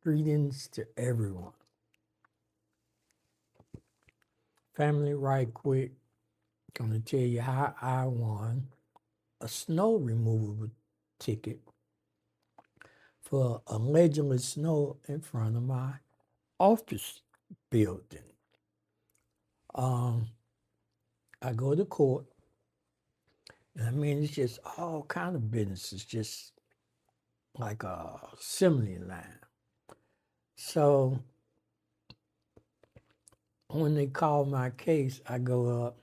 Greetings to everyone. Family, right quick, gonna tell you how I won a snow removal ticket for allegedly snow in front of my office building. I go to court, and I mean it's just all kind of business. It's just like a assembly line. So when they call my case, I go up,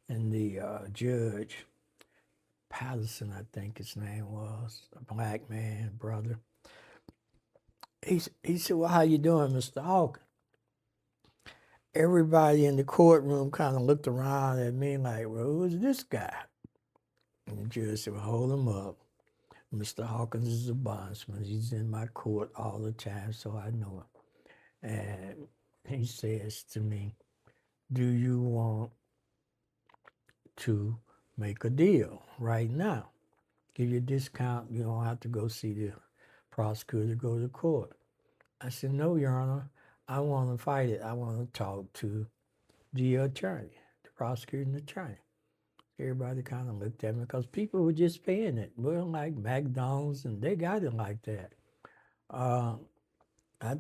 and the judge, Patterson, I think his name was, a black man, brother. He said, well, how you doing, Mr. Hawkins? Everybody in the courtroom kind of looked around at me like, well, who's this guy? And the judge said, well, hold him up. Mr. Hawkins is a bondsman. He's in my court all the time, so I know him. And he says to me, do you want to make a deal right now? Give you a discount. You don't have to go see the prosecutor, go to court. I said, no, Your Honor, I want to fight it. I want to talk to the attorney, the prosecuting attorney. Everybody kind of looked at me because people were just paying it. We're like McDonald's, and they got it like that. I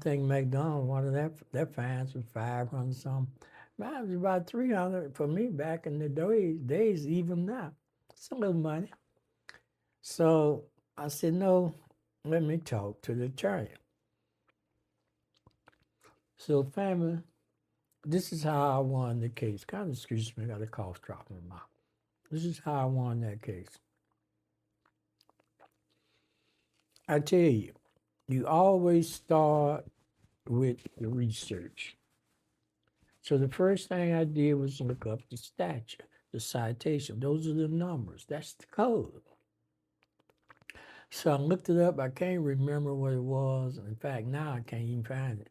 think McDonald's, one of their fines was 500 something. Mine was about 300 for me back in the days, even now. It's a little money. So I said, no, let me talk to the attorney. So family, this is how I won the case. Kind of excuse me, I got a cough drop in my mouth. This is how I won that case. I tell you, you always start with the research. So the first thing I did was look up the statute, the citation. Those are the numbers. That's the code. So I looked it up. I can't remember what it was. In fact, now I can't even find it.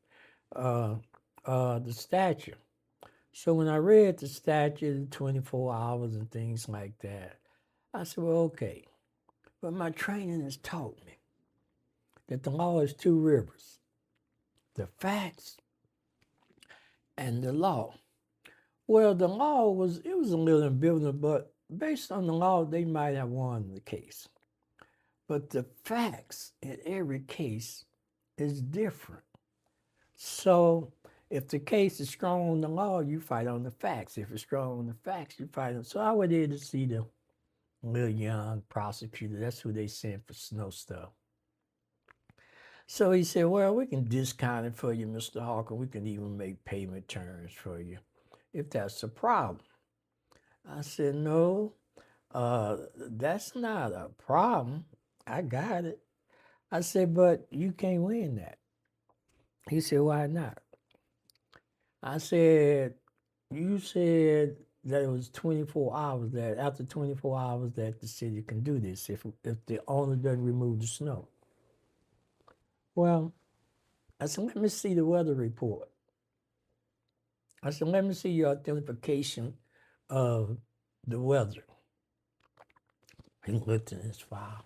The statute. So when I read the statute, 24 hours and things like that, I said, well, okay. But my training has taught me that the law is two rivers, the facts and the law. Well, the law was a little ambivalent, but based on the law, they might have won the case. But the facts in every case is different. So if the case is strong on the law, you fight on the facts. If it's strong on the facts, you fight on. So I went in to see the little young prosecutor. That's who they sent for snow stuff. So he said, well, we can discount it for you, Mr. Hawker. We can even make payment terms for you if that's a problem. I said, no, that's not a problem. I got it. I said, but you can't win that. He said, why not? I said, you said that it was 24 hours, that after 24 hours that the city can do this if the owner doesn't remove the snow. Well, I said, let me see the weather report. I said, let me see your identification of the weather. He looked in his file.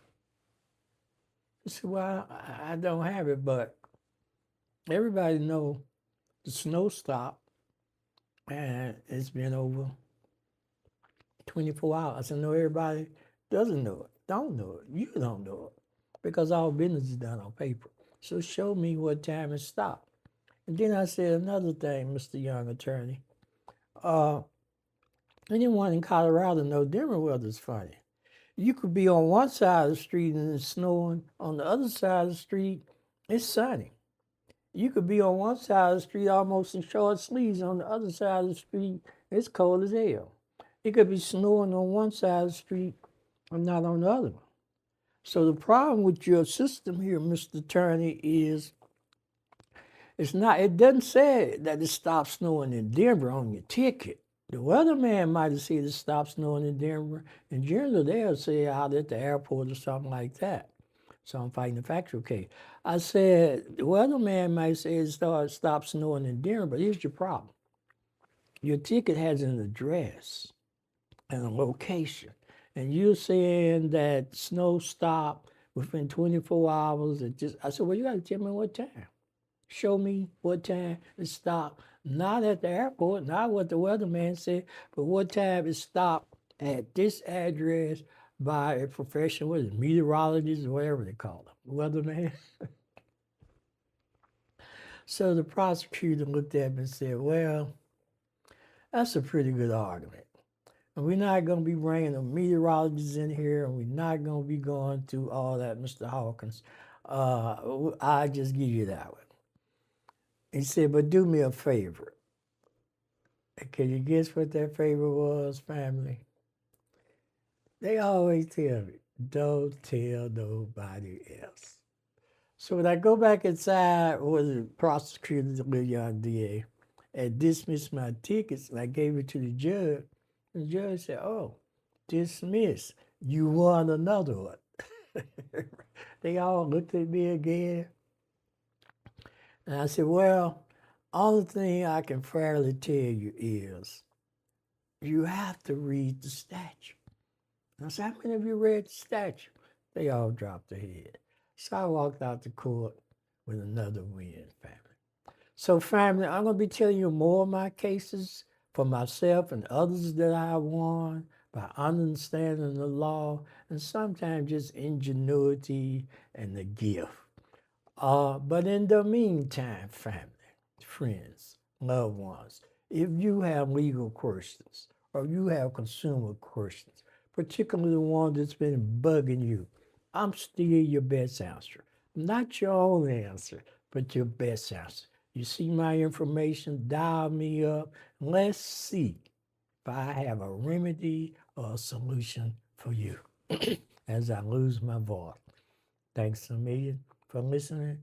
He said, well, I don't have it, but everybody knows the snow stopped and it's been over 24 hours. I said, no, everybody doesn't know it, don't know it. You don't know it because all business is done on paper. So show me what time it stopped. And then I said another thing, Mr. Young Attorney. Anyone in Colorado knows Denver weather's funny. You could be on one side of the street and it's snowing. On the other side of the street, it's sunny. You could be on one side of the street almost in short sleeves. On the other side of the street, it's cold as hell. It could be snowing on one side of the street and not on the other one. So the problem with your system here, Mr. Attorney, is it doesn't say that it stopped snowing in Denver on your ticket. The weatherman might have said it stopped snowing in Denver, and generally they'll say out at the airport or something like that. So I'm fighting the factual case. I said, the weatherman might say it stopped snowing in Denver, but here's your problem. Your ticket has an address and a location, and you're saying that snow stopped within 24 hours. I said, well, you got to tell me what time. Show me what time it stopped. Not at the airport, not what the weatherman said, but what time it stopped at this address by a professional, what is it, meteorologist or whatever they call them, weatherman. So the prosecutor looked at me and said, well, that's a pretty good argument. And we're not going to be bringing a meteorologist in here, and we're not going to be going through all that, Mr. Hawkins. I just give you that one. He said, but do me a favor. Can you guess what that favor was, family? They always tell me, don't tell nobody else. So when I go back inside, was the prosecutor, the little young DA, and dismissed my tickets, and I gave it to the judge. The judge said, oh, dismiss. You won another one. They all looked at me again. And I said, well, only thing I can fairly tell you is you have to read the statute. And I said, how many of you read the statute? They all dropped their head. So I walked out the court with another win, family. So, family, I'm going to be telling you more of my cases for myself and others that I won by understanding the law and sometimes just ingenuity and the gift. But in the meantime, family, friends, loved ones, if you have legal questions or you have consumer questions, particularly the one that's been bugging you, I'm still your best answer. Not your only answer, but your best answer. You see my information, dial me up. Let's see if I have a remedy or a solution for you as I lose my voice. Thanks a million for listening.